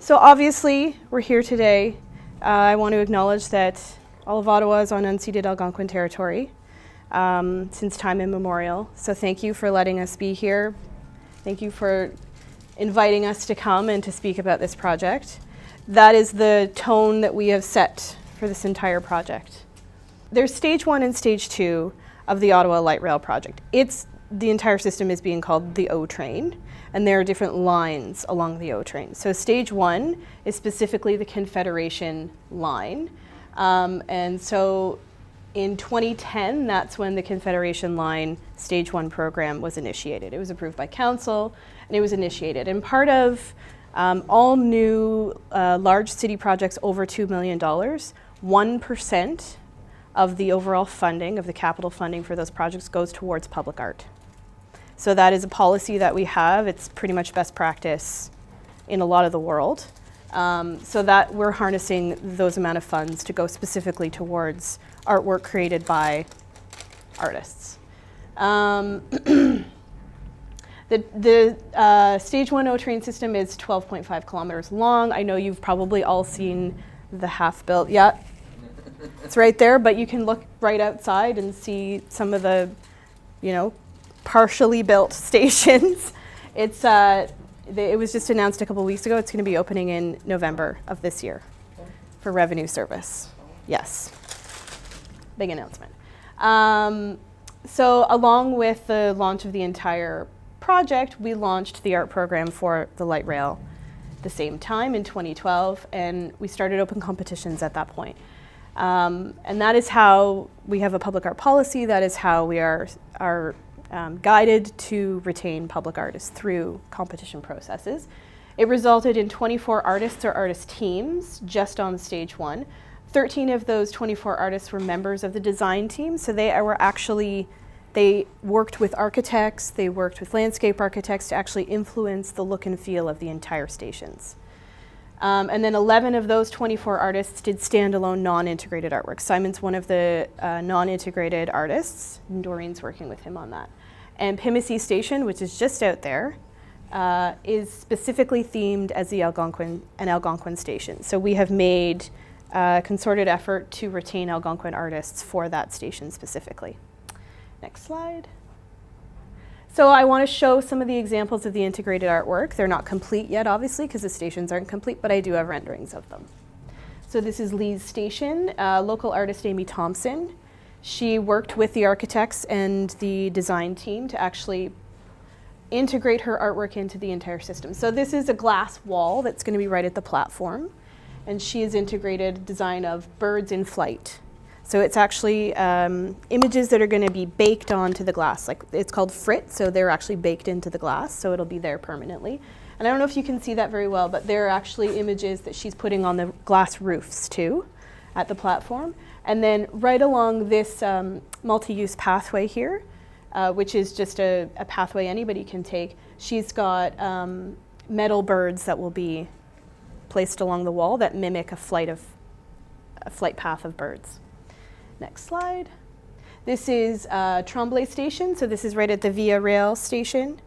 So obviously, we're here today. I want to acknowledge that all of Ottawa is on unceded Algonquin territory since time immemorial. So thank you for letting us be here. Thank you for inviting us to come and to speak about this project. That is the tone that we have set for this entire project. There's stage 1 and stage 2 of the Ottawa Light Rail project. The entire system is being called the O train, and there are different lines along the O train. So stage 1 is specifically the Confederation line. And so in 2010, that's when the Confederation line stage 1 program was initiated. It was approved by council and it was initiated. And part of all new large city projects over $2 million, 1% of the overall funding, of the capital funding for those projects goes towards public art. So that is a policy that we have. It's pretty much best practice in a lot of the world. So that we're harnessing those amount of funds to go specifically towards artwork created by artists. The stage 1 O train system is 12.5 kilometers long. I know you've probably all seen the half-built, yeah, it's right there, but you can look right outside and see some of the, partially built stations. It was just announced a couple weeks ago. It's going to be opening in November of this year for revenue service. Yes, big announcement. So along with the launch of the entire project, we launched the art program for the light rail at the same time in 2012, and we started open competitions at that point. And that is how we have a public art policy. That is how we are guided to retain public artists through competition processes. It resulted in 24 artists or artist teams just on stage 1. 13 of those 24 artists were members of the design team, so they worked with architects, they worked with landscape architects to actually influence the look and feel of the entire stations. And then 11 of those 24 artists did standalone non-integrated artwork. Simon's one of the non-integrated artists, and Doreen's working with him on that. And Pimisi Station, which is just out there, is specifically themed as an Algonquin station. So we have made a concerted effort to retain Algonquin artists for that station specifically. Next slide. So I want to show some of the examples of the integrated artwork. They're not complete yet, obviously, because the stations aren't complete, but I do have renderings of them. So this is Lee's Station, local artist Amy Thompson. She worked with the architects and the design team to actually integrate her artwork into the entire system. So this is a glass wall that's going to be right at the platform, and she has integrated design of birds in flight. So it's actually images that are going to be baked onto the glass. Like, it's called frit, so they're actually baked into the glass, so it'll be there permanently. And I don't know if you can see that very well, but they're actually images that she's putting on the glass roofs too at the platform. And then right along this multi-use pathway here, which is just a pathway anybody can take, she's got metal birds that will be placed along the wall that mimic a flight path of birds. Next slide. This is Tremblay Station, so this is right at the Via Rail station.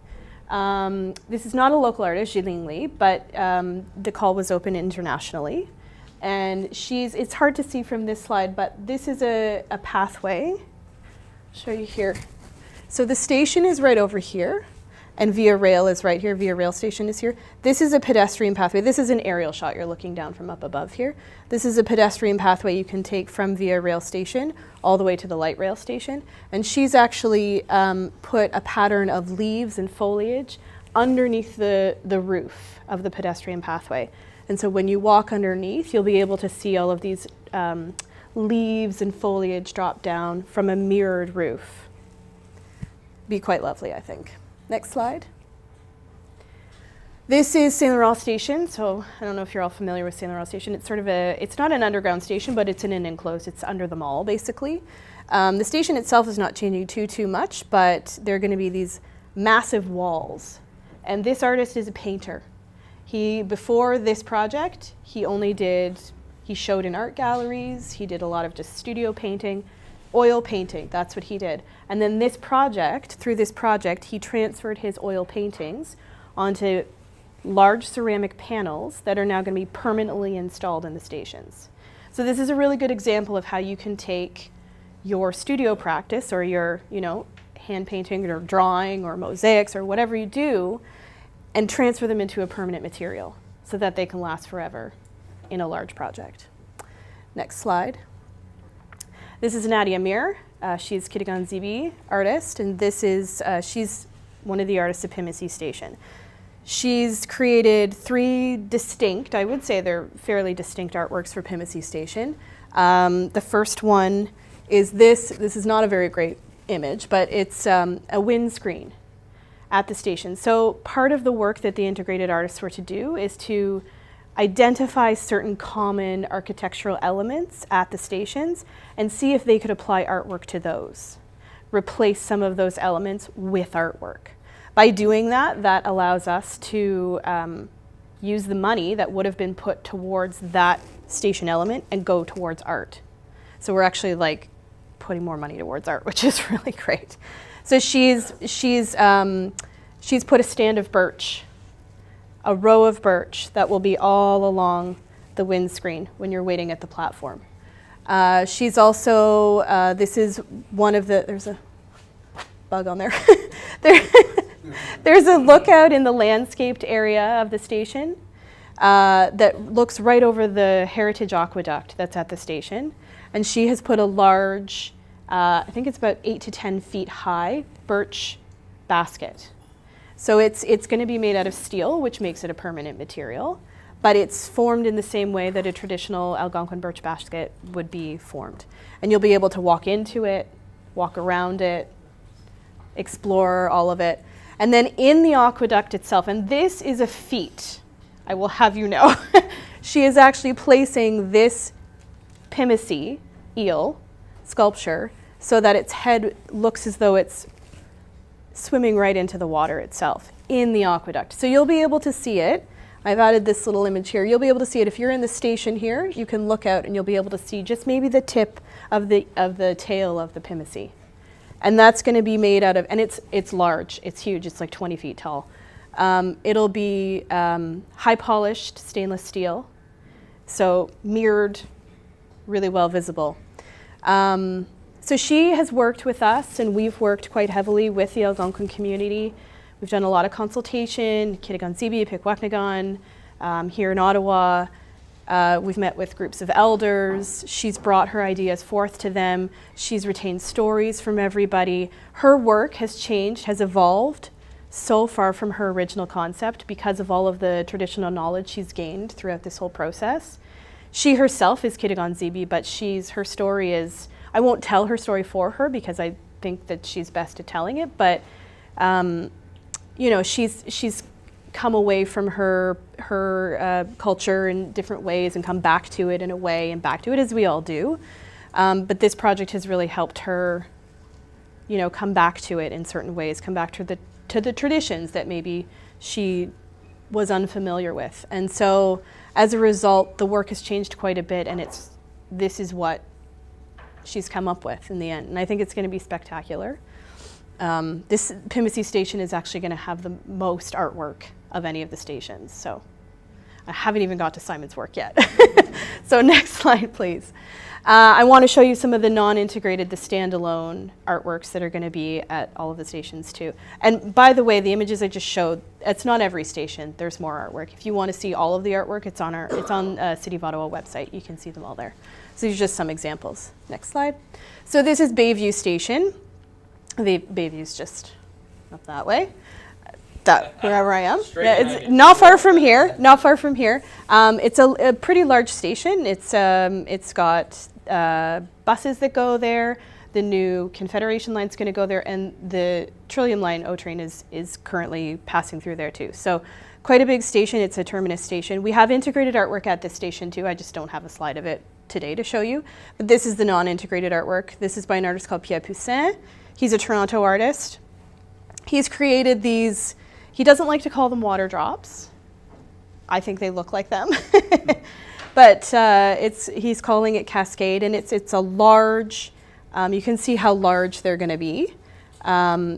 This is not a local artist, Jilin Lee, but the call was open internationally. And it's hard to see from this slide, but this is a pathway. I'll show you here. So the station is right over here, and Via Rail is right here. Via Rail station is here. This is a pedestrian pathway. This is an aerial shot. You're looking down from up above here. This is a pedestrian pathway you can take from Via Rail station all the way to the light rail station. And she's actually put a pattern of leaves and foliage underneath the roof of the pedestrian pathway. And so when you walk underneath, you'll be able to see all of these leaves and foliage drop down from a mirrored roof. Be quite lovely, I think. Next slide. This is St. Laurent Station. So I don't know if you're all familiar with St. Laurent Station. It's it's not an underground station, but it's in an enclosed. It's under the mall, basically. The station itself is not changing too much, but there are going to be these massive walls. And this artist is a painter. Before this project, he showed in art galleries. He did a lot of just studio painting. Oil painting, that's what he did. And then through this project, he transferred his oil paintings onto large ceramic panels that are now going to be permanently installed in the stations. So this is a really good example of how you can take your studio practice or your, hand painting or drawing or mosaics or whatever you do and transfer them into a permanent material so that they can last forever in a large project. Next slide. This is Nadia Mir. She's Kitigan Zibi artist, and this is, she's one of the artists at Pimisi Station. She's created 3 distinct, I would say they're fairly distinct artworks for Pimisi Station. The first one is this is not a very great image, but it's a windscreen at the station. So part of the work that the integrated artists were to do is to identify certain common architectural elements at the stations and see if they could apply artwork to those, replace some of those elements with artwork. By doing that, that allows us to use the money that would have been put towards that station element and go towards art. So we're actually like putting more money towards art, which is really great. So she's put a stand of birch, a row of birch that will be all along the windscreen when you're waiting at the platform. She's also, this is one of the, there's a bug on there. There's a lookout in the landscaped area of the station that looks right over the heritage aqueduct that's at the station. And she has put a large, I think it's about 8 to 10 feet high, birch basket. So it's going to be made out of steel, which makes it a permanent material, but it's formed in the same way that a traditional Algonquin birch basket would be formed. And you'll be able to walk into it, walk around it, explore all of it. And then in the aqueduct itself, and this is a feat, I will have you know, she is actually placing this Pimisi eel sculpture so that its head looks as though it's swimming right into the water itself in the aqueduct. So you'll be able to see it. I've added this little image here. You'll be able to see it. If you're in the station here, you can look out and you'll be able to see just maybe the tip of the tail of the Pimisi. And that's going to be made out of, and it's large, it's huge, it's like 20 feet tall. It'll be high polished stainless steel, so mirrored, really well visible. So she has worked with us, and we've worked quite heavily with the Algonquin community. We've done a lot of consultation, Kitigan Zibi, Pikwakanagan, here in Ottawa. We've met with groups of elders. She's brought her ideas forth to them. She's retained stories from everybody. Her work has changed, has evolved so far from her original concept because of all of the traditional knowledge she's gained throughout this whole process. She herself is Kitigan Zibi, but her story is, I won't tell her story for her because I think that she's best at telling it, but she's come away from her culture in different ways and come back to it in a way and back to it as we all do. But this project has really helped her, come back to it in certain ways, come back to the traditions that maybe she was unfamiliar with. And so as a result, the work has changed quite a bit, and this is what she's come up with in the end. And I think it's going to be spectacular. This Pimisi station is actually going to have the most artwork of any of the stations. So I haven't even got to Simon's work yet. So next slide, please. I want to show you some of the non-integrated, the standalone artworks that are going to be at all of the stations too. And by the way, the images I just showed, it's not every station. There's more artwork. If you want to see all of the artwork, it's on City of Ottawa website. You can see them all there. So these are just some examples. Next slide. So this is Bayview Station. Bayview's just up that way. Wherever I am. Yeah, it's not far from here. Not far from here. It's a pretty large station. It's got buses that go there. The new Confederation line's going to go there, and the Trillium line O train is currently passing through there too. So quite a big station. It's a terminus station. We have integrated artwork at this station too. I just don't have a slide of it today to show you. But this is the non-integrated artwork. This is by an artist called Pierre Poussin. He's a Toronto artist. He's created these. He doesn't like to call them water drops. I think they look like them. But he's calling it Cascade, and it's a large, you can see how large they're going to be,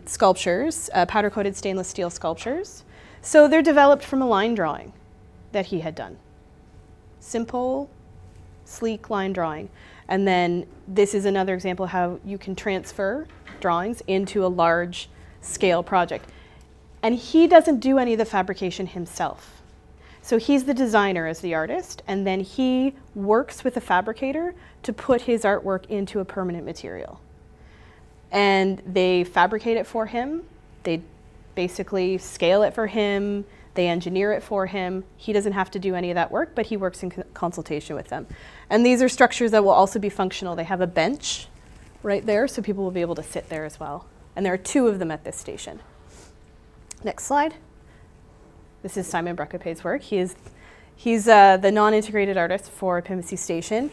sculptures, powder-coated stainless steel sculptures. So they're developed from a line drawing that he had done. Simple, sleek line drawing. And then this is another example how you can transfer drawings into a large scale project. And he doesn't do any of the fabrication himself. So he's the designer as the artist, and then he works with a fabricator to put his artwork into a permanent material. And they fabricate it for him. They basically scale it for him. They engineer it for him. He doesn't have to do any of that work, but he works in consultation with them. And these are structures that will also be functional. They have a bench right there, so people will be able to sit there as well. And there are 2 of them at this station. Next slide. This is Simon Brecapay's work. He's the non-integrated artist for Pimisi Station.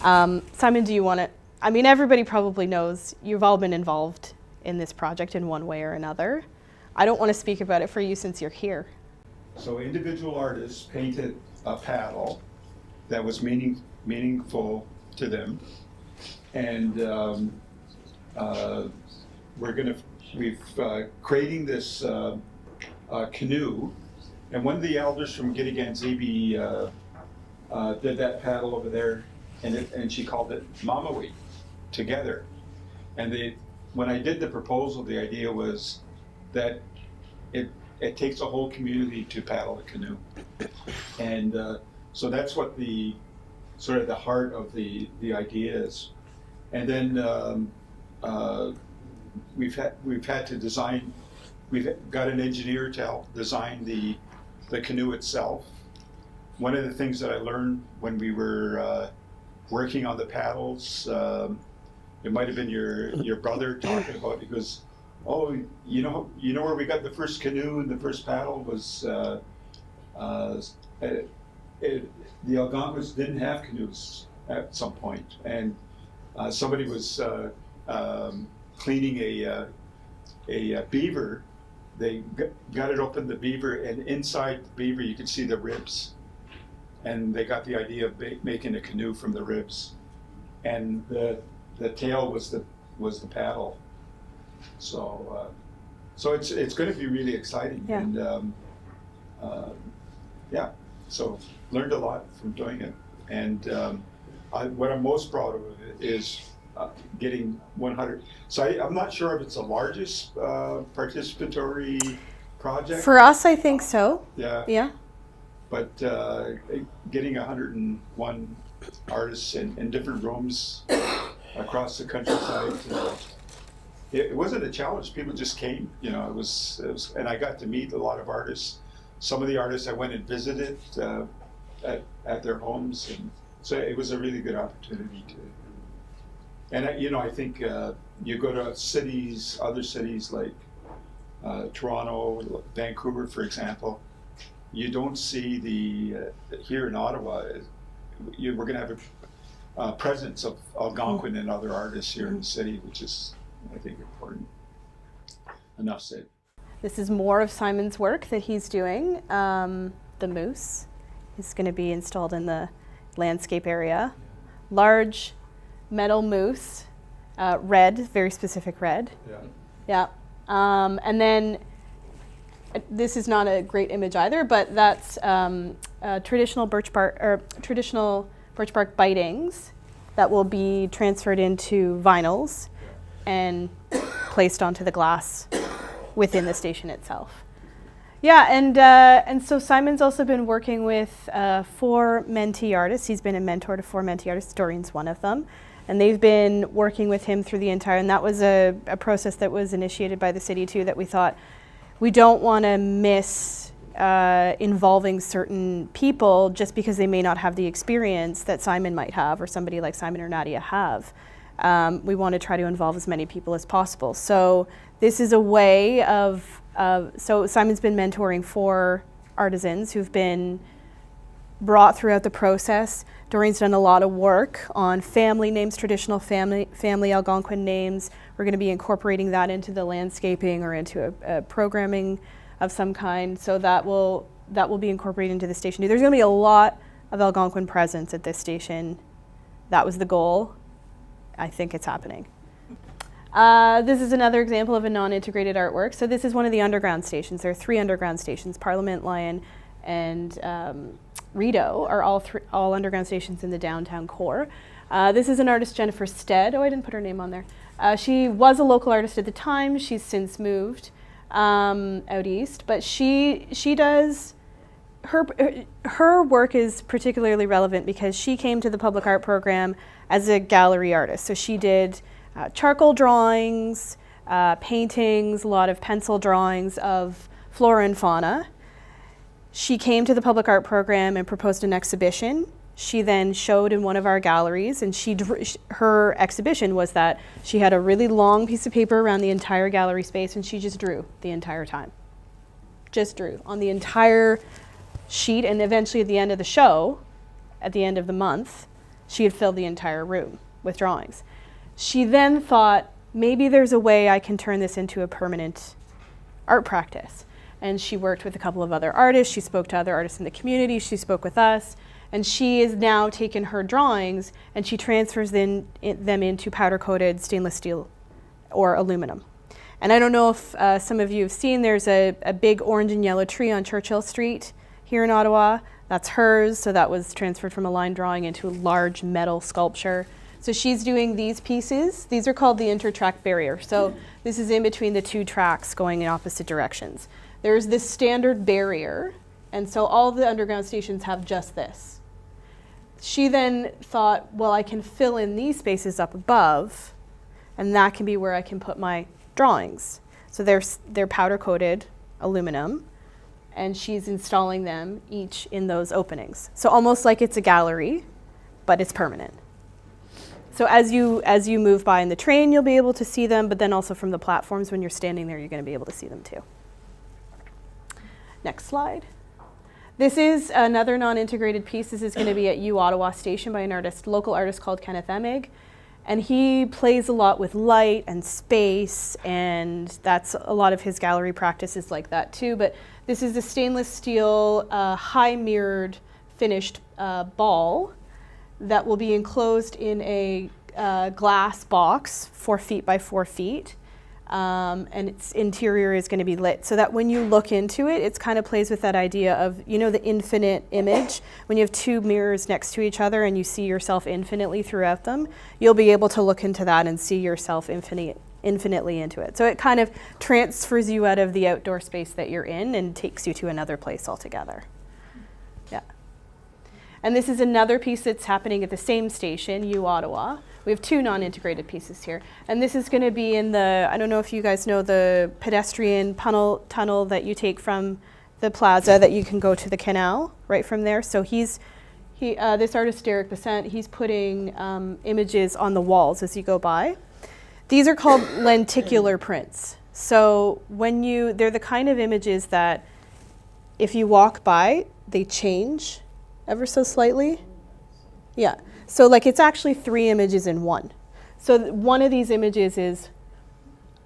Simon, do you want to, I mean, everybody probably knows you've all been involved in this project in one way or another. I don't want to speak about it for you since you're here. So individual artists painted a paddle that was meaningful to them, and we've creating this canoe, and one of the elders from Gittiganzibi did that paddle over there, and she called it Mamawi, together. And when I did the proposal, the idea was that it takes a whole community to paddle a canoe, and so that's what the sort of the heart of the idea is. And then we've had to design. We've got an engineer to help design the canoe itself. One of the things that I learned when we were working on the paddles, it might have been your brother talking about, because, oh, you know where we got the first canoe and the first paddle was the Algonquins didn't have canoes at some point, and somebody was cleaning a beaver. They got it open, the beaver, and inside the beaver you could see the ribs, and they got the idea of making a canoe from the ribs, and the tail was the paddle. So it's going to be really exciting. Yeah. And yeah, so learned a lot from doing it, and what I'm most proud of is getting 100. So I'm not sure if it's the largest participatory project. For us, I think so. Yeah. Yeah. But getting 101 artists in different rooms across the countryside, it wasn't a challenge. People just came. It was, and I got to meet a lot of artists. Some of the artists I went and visited at their homes, and so it was a really good opportunity to. And I think you go to other cities like Toronto, Vancouver, for example. You don't see here in Ottawa. We're going to have a presence of Algonquin and other artists here in the city, which is, I think, important. Enough said. This is more of Simon's work that he's doing. The moose is going to be installed in the landscape area. Large metal moose, red, very specific red. Yeah. And then this is not a great image either, but that's traditional birch bark bitings that will be transferred into vinyls and placed onto the glass within the station itself. Yeah, and so Simon's also been working with 4 mentee artists. He's been a mentor to 4 mentee artists. Doreen's one of them. And they've been working with him through the entire, and that was a process that was initiated by the city too, that we thought we don't want to miss involving certain people just because they may not have the experience that Simon might have, or somebody like Simon or Nadia have. We want to try to involve as many people as possible. So this is a way of, so Simon's been mentoring 4 artisans who've been brought throughout the process. Doreen's done a lot of work on family names, traditional family Algonquin names. We're going to be incorporating that into the landscaping or into a programming of some kind. So that will be incorporated into the station. There's going to be a lot of Algonquin presence at this station. That was the goal. I think it's happening. This is another example of a non-integrated artwork. So this is one of the underground stations. There are 3 underground stations. Parliament, Lion, and Rideau are all underground stations in the downtown core. This is an artist, Jennifer Stead. Oh, I didn't put her name on there. She was a local artist at the time. She's since moved out east, but she does, her work is particularly relevant because she came to the public art program as a gallery artist. So she did charcoal drawings, paintings, a lot of pencil drawings of flora and fauna. She came to the public art program and proposed an exhibition. She then showed in one of our galleries, and her exhibition was that she had a really long piece of paper around the entire gallery space, and she just drew the entire time. Just drew on the entire sheet, and eventually at the end of the show, at the end of the month, she had filled the entire room with drawings. She then thought, maybe there's a way I can turn this into a permanent art practice. And she worked with a couple of other artists. She spoke to other artists in the community. She spoke with us. And she has now taken her drawings and she transfers them into powder-coated stainless steel or aluminum. And I don't know if some of you have seen, there's a big orange and yellow tree on Churchill Street here in Ottawa. That's hers, so that was transferred from a line drawing into a large metal sculpture. So she's doing these pieces. These are called the intertrack barrier. So this is in between the 2 tracks going in opposite directions. There's this standard barrier, and so all the underground stations have just this. She then thought, well, I can fill in these spaces up above, and that can be where I can put my drawings. So they're powder-coated aluminum, and she's installing them each in those openings. So almost like it's a gallery, but it's permanent. So as you move by in the train, you'll be able to see them, but then also from the platforms when you're standing there, you're going to be able to see them too. Next slide. This is another non-integrated piece. This is going to be at U Ottawa Station by an local artist called Kenneth Emig. And he plays a lot with light and space, and that's a lot of his gallery practices like that too. But this is a stainless steel, high mirrored finished ball that will be enclosed in a glass box, 4 feet by 4 feet. And its interior is going to be lit so that when you look into it, it kind of plays with that idea of, you know, the infinite image. When you have 2 mirrors next to each other and you see yourself infinitely throughout them, you'll be able to look into that and see yourself infinitely into it. So it kind of transfers you out of the outdoor space that you're in and takes you to another place altogether. Yeah. And this is another piece that's happening at the same station, U Ottawa. We have 2 non-integrated pieces here. And this is going to be in the, I don't know if you guys know, the pedestrian tunnel that you take from the plaza that you can go to the canal right from there. So this artist, Derek Besant, he's putting images on the walls as you go by. These are called lenticular prints. So they're the kind of images that if you walk by, they change ever so slightly. Yeah. So like it's actually 3 images in one. So one of these images is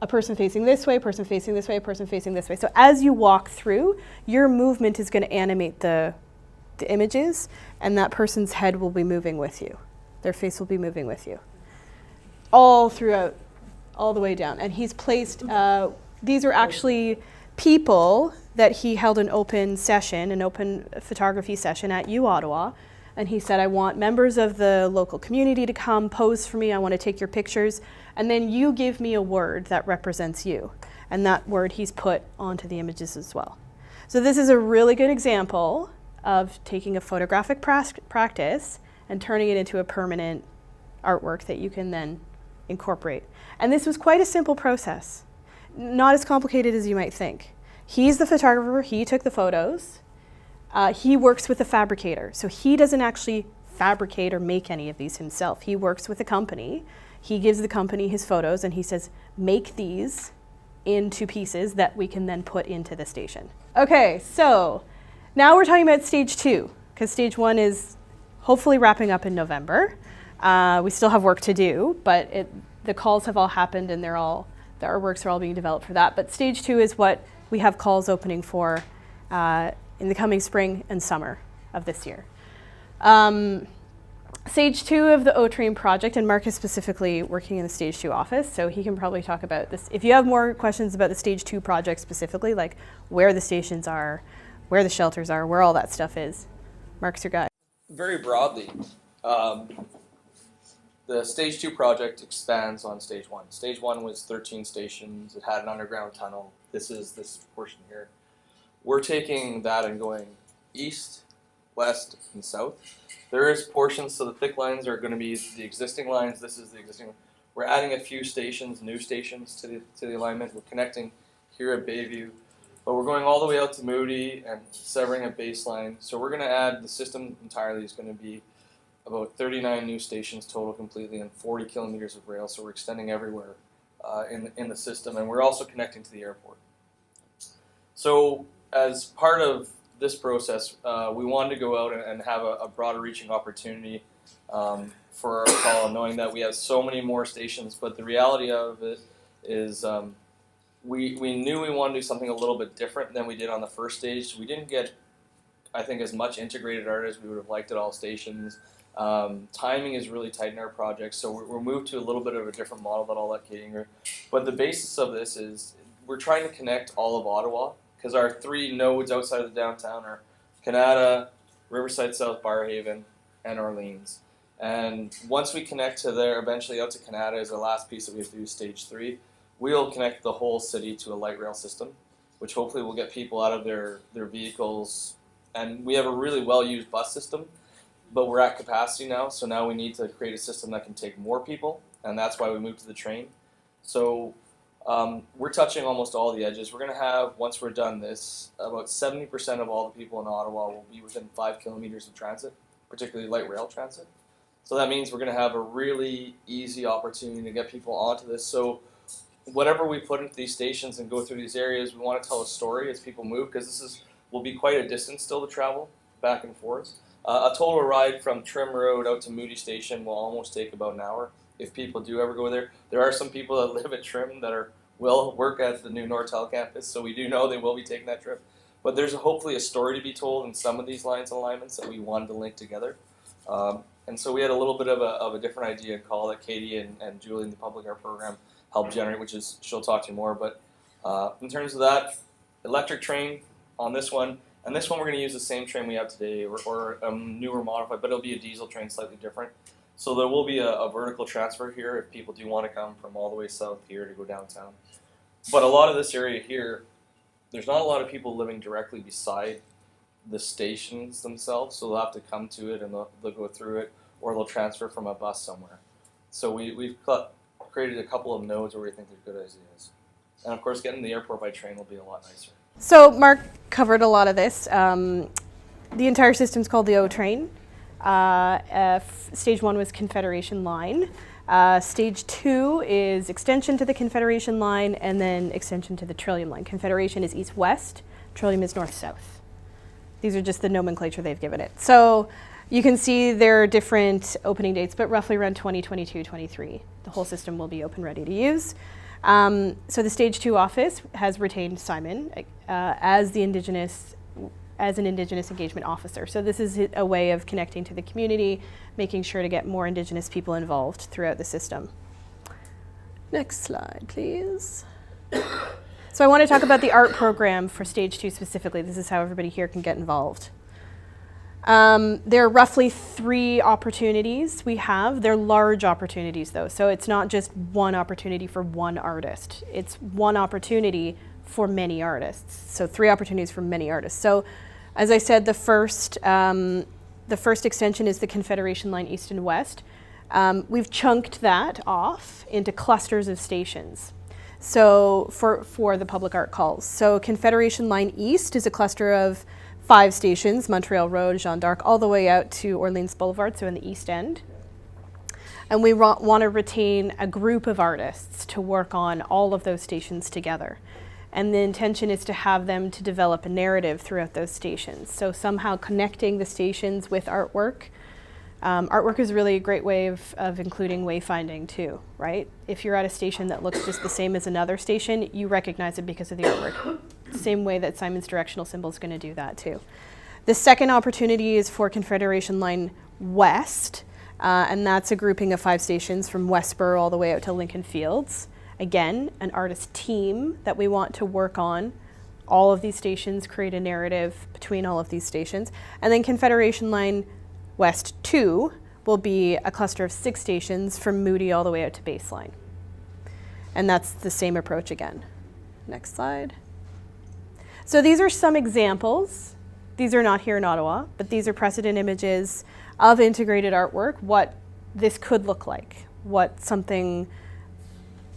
a person facing this way, person facing this way, a person facing this way. So as you walk through, your movement is going to animate the images, and that person's head will be moving with you. Their face will be moving with you. All throughout, all the way down. And he's placed, these are actually people that he held an open photography session at U Ottawa. And he said, I want members of the local community to come pose for me. I want to take your pictures. And then you give me a word that represents you. And that word he's put onto the images as well. So this is a really good example of taking a photographic practice and turning it into a permanent artwork that you can then incorporate. And this was quite a simple process. Not as complicated as you might think. He's the photographer. He took the photos. He works with a fabricator, so he doesn't actually fabricate or make any of these himself. He works with a company. He gives the company his photos and he says, make these into pieces that we can then put into the station. Okay, so now we're talking about stage 2, because stage 1 is hopefully wrapping up in November. We still have work to do, but the calls have all happened and the artworks are all being developed for that. But stage 2 is what we have calls opening for in the coming spring and summer of this year. Stage 2 of the O-Train project, and Mark is specifically working in the Stage 2 office, so he can probably talk about this. If you have more questions about the Stage 2 project specifically, like where the stations are, where the shelters are, where all that stuff is, Mark's your guy. Very broadly, the Stage 2 project expands on Stage 1. Stage 1 was 13 stations. It had an underground tunnel. This is this portion here. We're taking that and going east, west, and south. There is portions, so the thick lines are going to be the existing lines. This is the existing. We're adding a few stations, new stations to the alignment. We're connecting here at Bayview, but we're going all the way out to Moody and severing a baseline. So we're going to add, the system entirely is going to be about 39 new stations total completely and 40 kilometers of rail. So we're extending everywhere in the system, and we're also connecting to the airport. So as part of this process, we wanted to go out and have a broader reaching opportunity for our call, knowing that we have so many more stations. But the reality of it is we knew we wanted to do something a little bit different than we did on the first stage. We didn't get, I think, as much integrated art as we would have liked at all stations. Timing is really tight in our project, so we're moved to a little bit of a different model that I'll let Katie hear. But the basis of this is we're trying to connect all of Ottawa, because our 3 nodes outside of the downtown are Canada, Riverside South, Barrhaven, and Orleans. And once we connect to there, eventually out to Canada is the last piece that we have to do, Stage 3. We'll connect the whole city to a light rail system, which hopefully will get people out of their vehicles. And we have a really well-used bus system, but we're at capacity now, so now we need to create a system that can take more people, and that's why we moved to the train. So we're touching almost all the edges. We're going to have, once we're done this, about 70% of all the people in Ottawa will be within 5 kilometers of transit, particularly light rail transit. So that means we're going to have a really easy opportunity to get people onto this. So whatever we put into these stations and go through these areas, we want to tell a story as people move, because will be quite a distance still to travel back and forth. A total ride from Trim Road out to Moody Station will almost take about an hour. If people do ever go there, there are some people that live at Trim that will work at the new Nortel campus, so we do know they will be taking that trip. But there's hopefully a story to be told in some of these lines and alignments that we wanted to link together. And so we had a little bit of a different idea and call that Katie and Julie in the public art program helped generate, which is, she'll talk to you more. But in terms of that, electric train on this one, and this one we're going to use the same train we have today, or newer modified, but it'll be a diesel train, slightly different. So there will be a vertical transfer here if people do want to come from all the way south here to go downtown. But a lot of this area here, there's not a lot of people living directly beside the stations themselves, so they'll have to come to it and they'll go through it, or they'll transfer from a bus somewhere. So we've created a couple of nodes where we think there's good ideas. And of course, getting to the airport by train will be a lot nicer. So Mark covered a lot of this. The entire system's called the O-Train. Stage 1 was Confederation Line. Stage 2 is extension to the Confederation Line, and then extension to the Trillium Line. Confederation is east-west, Trillium is north-south. These are just the nomenclature they've given it. So you can see there are different opening dates, but roughly around 2022-23. The whole system will be open, ready to use. So the Stage 2 office has retained Simon as an Indigenous engagement officer. So this is a way of connecting to the community, making sure to get more Indigenous people involved throughout the system. Next slide, please. So I want to talk about the art program for Stage 2 specifically. This is how everybody here can get involved. There are roughly 3 opportunities we have. They're large opportunities though, so it's not just one opportunity for one artist. It's one opportunity for many artists. So 3 opportunities for many artists. So as I said, the first extension is the Confederation Line East and West. We've chunked that off into clusters of stations. So for the public art calls. So Confederation Line East is a cluster of 5 stations, Montreal Road, Jeanne d'Arc, all the way out to Orleans Boulevard, so in the East End. And we want to retain a group of artists to work on all of those stations together. And the intention is to have them to develop a narrative throughout those stations. So somehow connecting the stations with artwork. Artwork is really a great way of including wayfinding too, right? If you're at a station that looks just the same as another station, you recognize it because of the artwork. Same way that Simon's directional symbol is going to do that too. The second opportunity is for Confederation Line West. And that's a grouping of 5 stations from Westboro all the way out to Lincoln Fields. Again, an artist team that we want to work on all of these stations, create a narrative between all of these stations. And then Confederation Line West 2 will be a cluster of 6 stations from Moody all the way out to Baseline. And that's the same approach again. Next slide. So these are some examples. These are not here in Ottawa, but these are precedent images of integrated artwork, what this could look like, what something,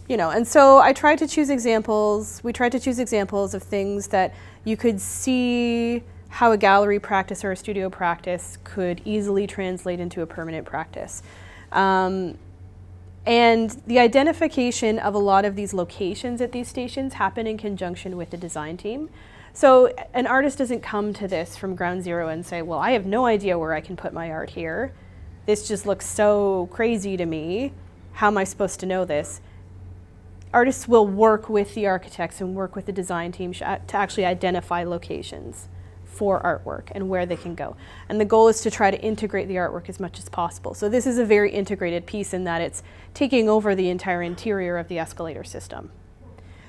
you know. And so I tried to choose examples, we tried to choose examples of things that you could see how a gallery practice or a studio practice could easily translate into a permanent practice. And the identification of a lot of these locations at these stations happen in conjunction with the design team. So an artist doesn't come to this from ground zero and say, well, I have no idea where I can put my art here. This just looks so crazy to me. How am I supposed to know this? Artists will work with the architects and work with the design team to actually identify locations for artwork and where they can go. And the goal is to try to integrate the artwork as much as possible. So this is a very integrated piece in that it's taking over the entire interior of the escalator system.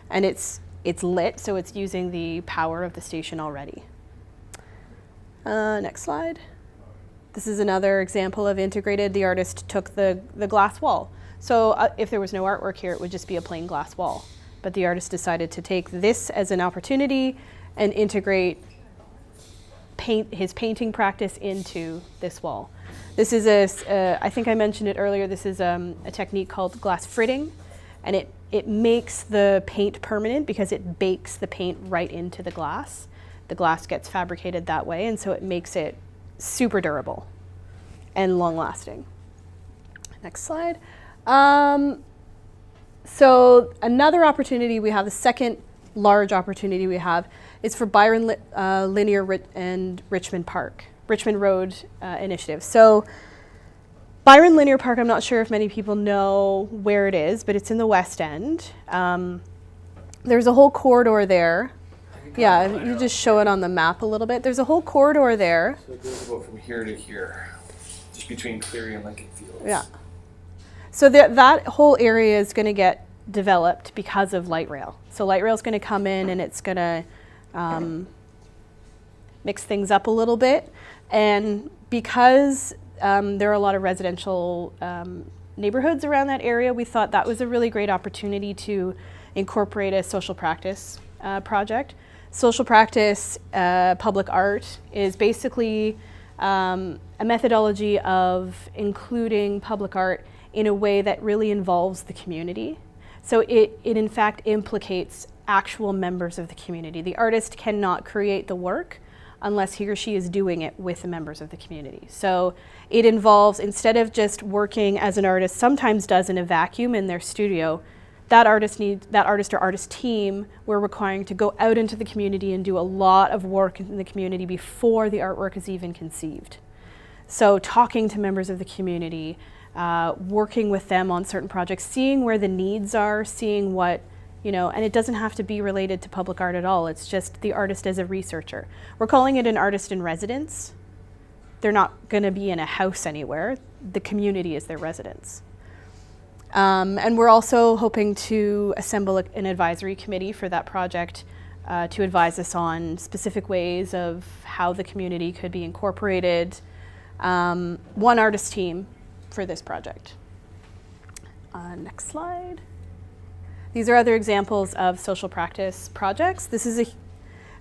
And it's lit, so it's using the power of the station already. Next slide. This is another example of integrated. The artist took the glass wall. So if there was no artwork here, it would just be a plain glass wall. But the artist decided to take this as an opportunity and integrate his painting practice into this wall. This is I think I mentioned it earlier, this is a technique called glass fritting, and it makes the paint permanent because it bakes the paint right into the glass. The glass gets fabricated that way, and so it makes it super durable and long-lasting. Next slide. So another opportunity we have, the second large opportunity we have, is for Byron Linear and Richmond Road initiative. So Byron Linear Park, I'm not sure if many people know where it is, but it's in the West End. There's a whole corridor there. Yeah, you just show it on the map a little bit. There's a whole corridor there. So it goes about from here to here, just between Cleary and Lincoln Fields. Yeah. So that whole area is going to get developed because of light rail. So light rail is going to come in and it's going to mix things up a little bit. And because there are a lot of residential neighborhoods around that area, we thought that was a really great opportunity to incorporate a social practice project. Social practice public art is basically a methodology of including public art in a way that really involves the community. So it in fact implicates actual members of the community. The artist cannot create the work unless he or she is doing it with the members of the community. So it involves, instead of just working as an artist sometimes does in a vacuum in their studio, that artist or artist team, we're requiring to go out into the community and do a lot of work in the community before the artwork is even conceived. So talking to members of the community, working with them on certain projects, seeing where the needs are, seeing what, and it doesn't have to be related to public art at all. It's just the artist as a researcher. We're calling it an artist in residence. They're not going to be in a house anywhere. The community is their residence. And we're also hoping to assemble an advisory committee for that project to advise us on specific ways of how the community could be incorporated. One artist team for this project. Next slide. These are other examples of social practice projects. This is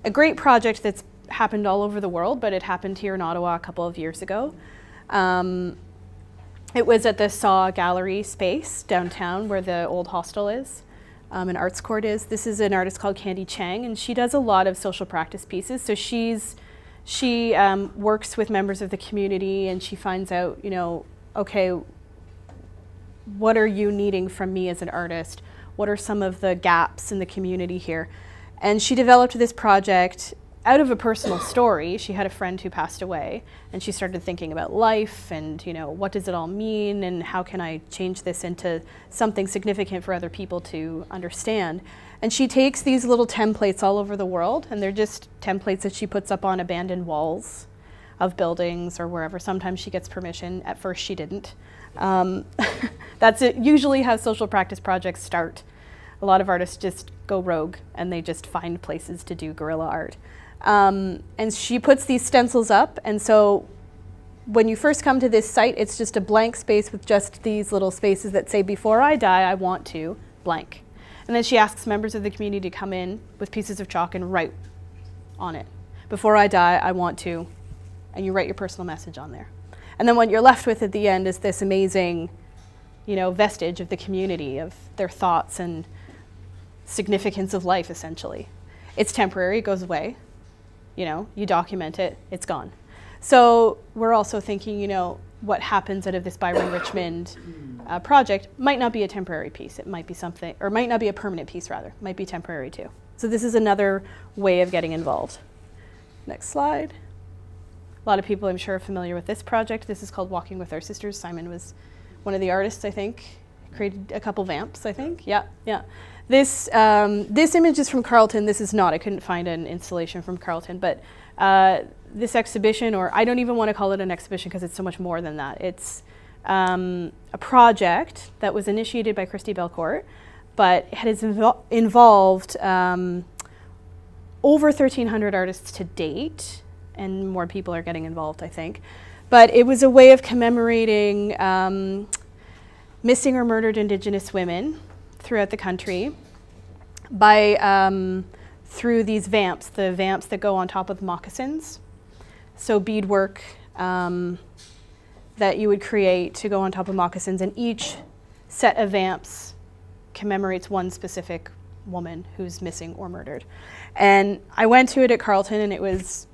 a great project that's happened all over the world, but it happened here in Ottawa a couple of years ago. It was at the Saw Gallery space downtown where the old hostel is, and Arts Court is. This is an artist called Candy Chang, and she does a lot of social practice pieces. So she works with members of the community, and she finds out, okay, what are you needing from me as an artist? What are some of the gaps in the community here? And she developed this project out of a personal story. She had a friend who passed away, and she started thinking about life and, what does it all mean and how can I change this into something significant for other people to understand. And she takes these little templates all over the world, and they're just templates that she puts up on abandoned walls of buildings or wherever. Sometimes she gets permission. At first she didn't. That's usually how social practice projects start. A lot of artists just go rogue and they just find places to do guerrilla art. And she puts these stencils up, and so when you first come to this site, it's just a blank space with just these little spaces that say, before I die, I want to blank. And then she asks members of the community to come in with pieces of chalk and write on it. Before I die, I want to, and you write your personal message on there. And then what you're left with at the end is this amazing, vestige of the community, of their thoughts and significance of life, essentially. It's temporary, it goes away. You document it, it's gone. So we're also thinking, what happens out of this Byron Richmond project might not be a temporary piece. It might be something, or might not be a permanent piece, rather. It might be temporary too. So this is another way of getting involved. Next slide. A lot of people, I'm sure, are familiar with this project. This is called Walking with Our Sisters. Simon was one of the artists, I think. Created a couple vamps, I think. Yeah. This image is from Carleton. This is not. I couldn't find an installation from Carleton, but this exhibition, or I don't even want to call it an exhibition because it's so much more than that. It's a project that was initiated by Christy Belcourt, but it has involved over 1,300 artists to date, and more people are getting involved, I think. But it was a way of commemorating missing or murdered Indigenous women throughout the country by through these vamps, the vamps that go on top of moccasins. So beadwork that you would create to go on top of moccasins, and each set of vamps commemorates one specific woman who's missing or murdered. And I went to it at Carleton, and it was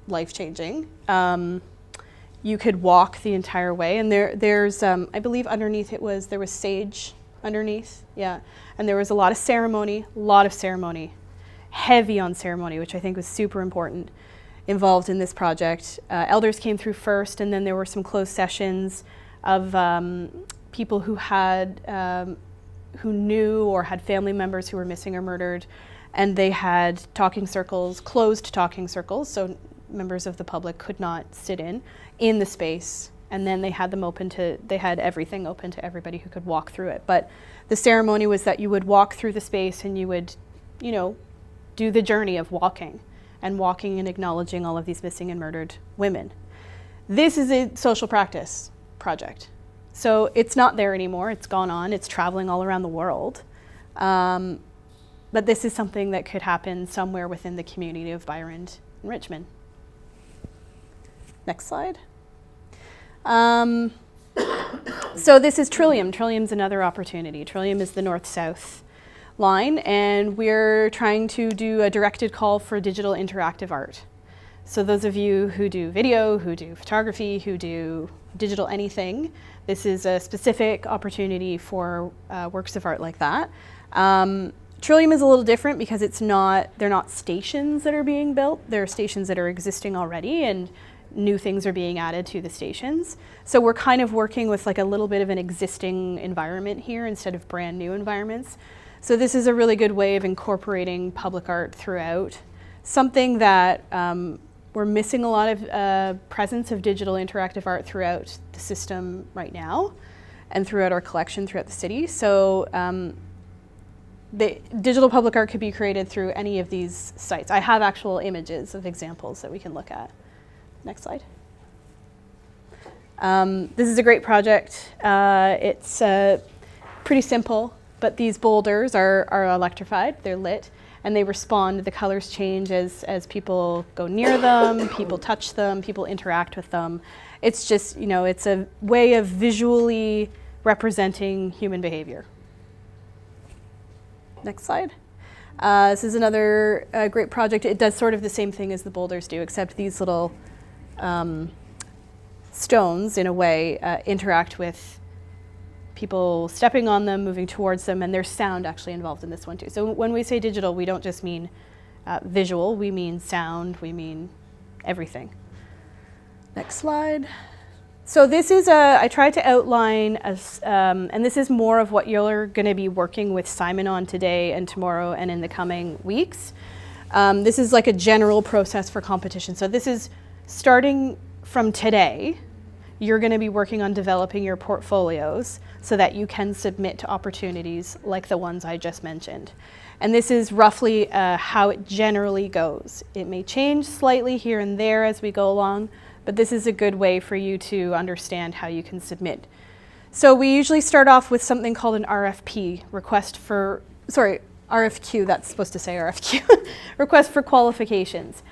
life-changing. You could walk the entire way, and there's I believe underneath there was sage underneath, yeah. And there was a lot of ceremony, heavy on ceremony, which I think was super important, involved in this project. Elders came through first, and then there were some closed sessions of people who who knew or had family members who were missing or murdered, and they had talking circles, closed talking circles, so members of the public could not sit in the space, and then they had everything open to everybody who could walk through it. But the ceremony was that you would walk through the space and you would, do the journey of walking and acknowledging all of these missing and murdered women. This is a social practice project. So it's not there anymore, it's gone on, it's traveling all around the world. But this is something that could happen somewhere within the community of Byron and Richmond. Next slide. So this is Trillium. Trillium's another opportunity. Trillium is the north-south line, and we're trying to do a directed call for digital interactive art. So those of you who do video, who do photography, who do digital anything, this is a specific opportunity for works of art like that. Trillium is a little different because they're not stations that are being built. They're stations that are existing already, and new things are being added to the stations. So we're kind of working with like a little bit of an existing environment here instead of brand new environments. So this is a really good way of incorporating public art throughout. Something that we're missing a lot of presence of digital interactive art throughout the system right now and throughout our collection throughout the city. So the digital public art could be created through any of these sites. I have actual images of examples that we can look at. Next slide. This is a great project. It's pretty simple, but these boulders are electrified, they're lit, and they respond, the colors change as people go near them, people touch them, people interact with them. It's just, it's a way of visually representing human behavior. Next slide. This is another great project. It does sort of the same thing as the boulders do, except these little stones, in a way, interact with people stepping on them, moving towards them, and there's sound actually involved in this one too. So when we say digital, we don't just mean visual, we mean sound, we mean everything. Next slide. So this is I tried to outline, and this is more of what you're going to be working with Simon on today and tomorrow and in the coming weeks. This is like a general process for competition. So this is Starting from today, you're going to be working on developing your portfolios so that you can submit to opportunities like the ones I just mentioned. And this is roughly how it generally goes. It may change slightly here and there as we go along, but this is a good way for you to understand how you can submit. So we usually start off with something called an RFP, RFQ, that's supposed to say RFQ, request for qualifications.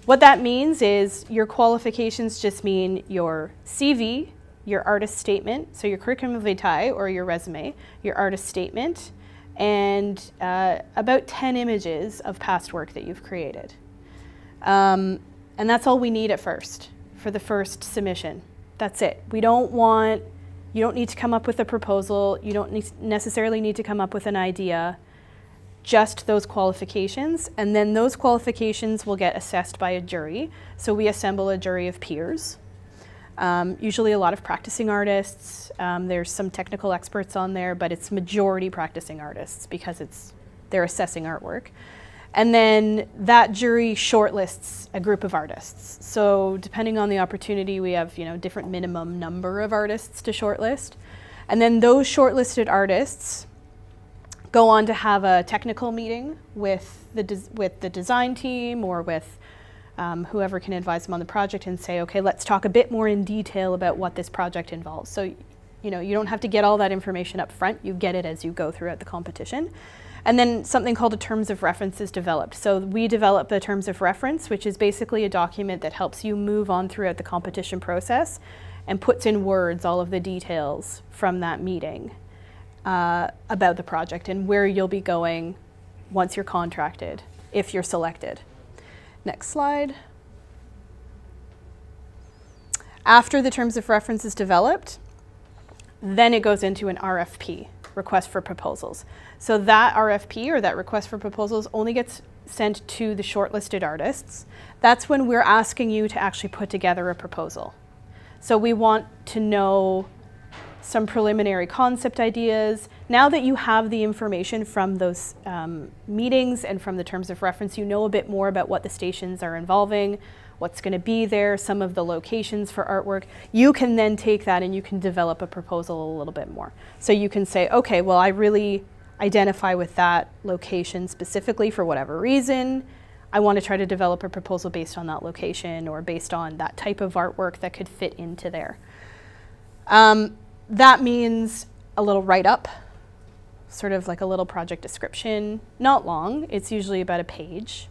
What that means is your qualifications just mean your CV, your artist statement, so your curriculum vitae or your resume, your artist statement, and about 10 images of past work that you've created. And that's all we need at first for the first submission. That's it. You don't need to come up with a proposal. You don't necessarily need to come up with an idea. Just those qualifications, and then those qualifications will get assessed by a jury. So we assemble a jury of peers, usually a lot of practicing artists. There's some technical experts on there, but it's majority practicing artists because they're assessing artwork. And then that jury shortlists a group of artists. So depending on the opportunity, we have different minimum number of artists to shortlist. And then those shortlisted artists go on to have a technical meeting with the design team or with whoever can advise them on the project and say, okay, let's talk a bit more in detail about what this project involves. So, you don't have to get all that information up front. You get it as you go throughout the competition. And then something called a terms of reference is developed. So we develop the terms of reference, which is basically a document that helps you move on throughout the competition process and puts in words all of the details from that meeting about the project and where you'll be going once you're contracted, if you're selected. Next slide. After the terms of reference is developed, then it goes into an RFP, request for proposals. So that RFP, or that request for proposals, only gets sent to the shortlisted artists. That's when we're asking you to actually put together a proposal. So we want to know some preliminary concept ideas. Now that you have the information from those meetings and from the terms of reference, you know a bit more about what the stations are involving, what's going to be there, some of the locations for artwork. You can then take that and you can develop a proposal a little bit more. So you can say, okay, well, I really identify with that location specifically for whatever reason. I want to try to develop a proposal based on that location or based on that type of artwork that could fit into there. That means a little write-up, sort of like a little project description. Not long, it's usually about a page,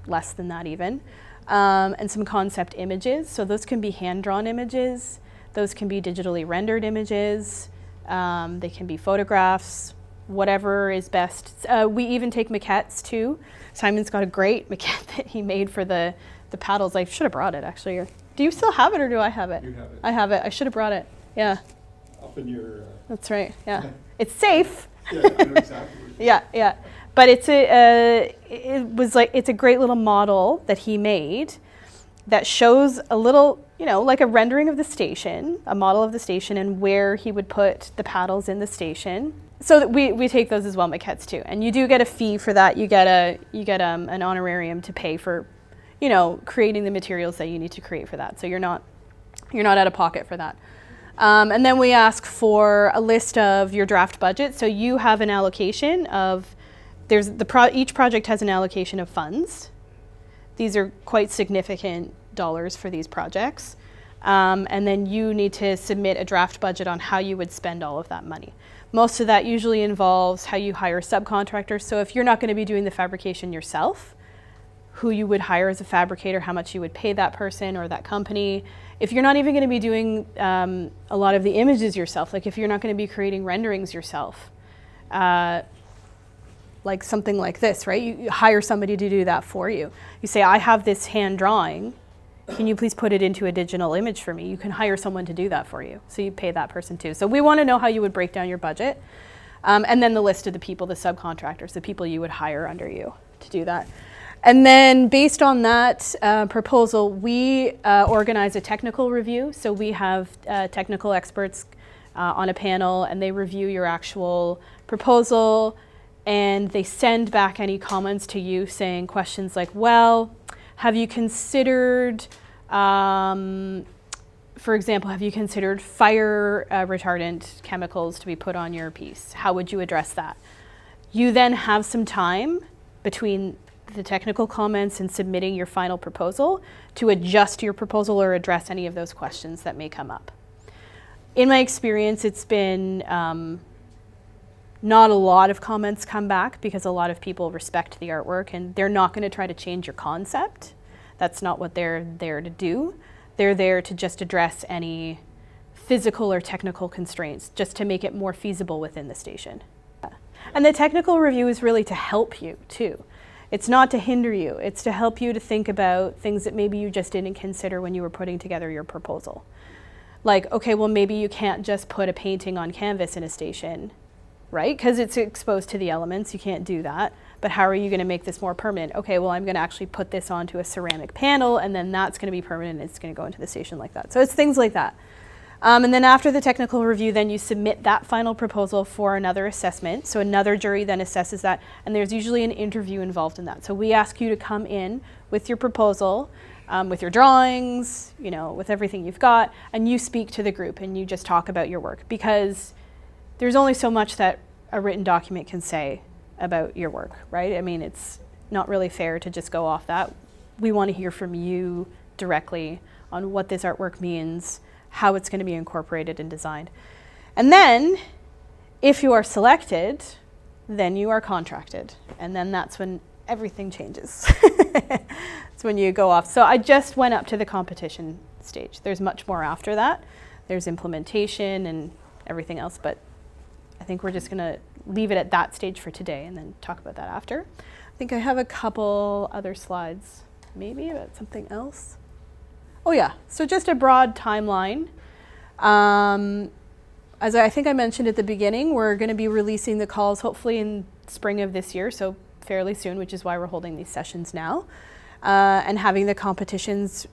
less than that even, and some concept images. So those can be hand-drawn images, those can be digitally rendered images, they can be photographs, whatever is best. We even take maquettes too. Simon's got a great maquette that he made for the paddles. I should have brought it actually. Do you still have it or do I have it? You have it. I have it. I should have brought it. Yeah. Up in your... That's right, yeah. It's safe. Yeah, I know exactly what you're Yeah. But it's a great little model that he made that shows a little, like a rendering of the station, a model of the station and where he would put the paddles in the station. So that we take those as well, maquettes too. And you do get a fee for that. You get an honorarium to pay for, creating the materials that you need to create for that. So you're not out of pocket for that. And then we ask for a list of your draft budget. So you have an allocation of, each project has an allocation of funds. These are quite significant dollars for these projects. And then you need to submit a draft budget on how you would spend all of that money. Most of that usually involves how you hire subcontractors. So if you're not going to be doing the fabrication yourself, who you would hire as a fabricator, how much you would pay that person or that company. If you're not even going to be doing a lot of the images yourself, like if you're not going to be creating renderings yourself, like something like this, right? You hire somebody to do that for you. You say, I have this hand drawing. Can you please put it into a digital image for me? You can hire someone to do that for you. So you pay that person too. So we want to know how you would break down your budget. And then the list of the people, the subcontractors, the people you would hire under you to do that. And then based on that proposal, we organize a technical review. So we have technical experts on a panel and they review your actual proposal and they send back any comments to you saying questions like, well, have you considered For example, have you considered fire retardant chemicals to be put on your piece? How would you address that? You then have some time between the technical comments and submitting your final proposal to adjust your proposal or address any of those questions that may come up. In my experience, it's been not a lot of comments come back because a lot of people respect the artwork and they're not going to try to change your concept. That's not what they're there to do. They're there to just address any physical or technical constraints, just to make it more feasible within the station. And the technical review is really to help you too. It's not to hinder you, it's to help you to think about things that maybe you just didn't consider when you were putting together your proposal. Like, okay, well maybe you can't just put a painting on canvas in a station, right? Because it's exposed to the elements, you can't do that. But how are you going to make this more permanent? Okay, well I'm going to actually put this onto a ceramic panel and then that's going to be permanent and it's going to go into the station like that. So it's things like that. And then after the technical review, then you submit that final proposal for another assessment. So another jury then assesses that, and there's usually an interview involved in that. So we ask you to come in with your proposal, with your drawings, you know, with everything you've got, and you speak to the group and you just talk about your work, because there's only so much that a written document can say about your work, right? I mean, it's not really fair to just go off that. We want to hear from you directly on what this artwork means, how it's going to be incorporated and designed. And then, if you are selected, then you are contracted. And then that's when everything changes. It's when you go off. So I just went up to the competition stage. There's much more after that. There's implementation and everything else, but I think we're just going to leave it at that stage for today and then talk about that after. I think I have a couple other slides, maybe about something else. Oh yeah, so just a broad timeline. As I think I mentioned at the beginning, we're going to be releasing the calls hopefully in spring of this year, so fairly soon, which is why we're holding these sessions now, and having the competitions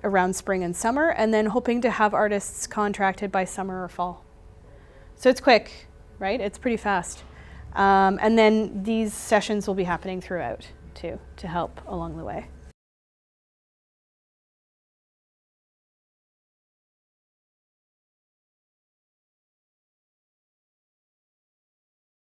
around spring and summer, and then hoping to have artists contracted by summer or fall. So it's quick, right? It's pretty fast. And then these sessions will be happening throughout too, to help along the way.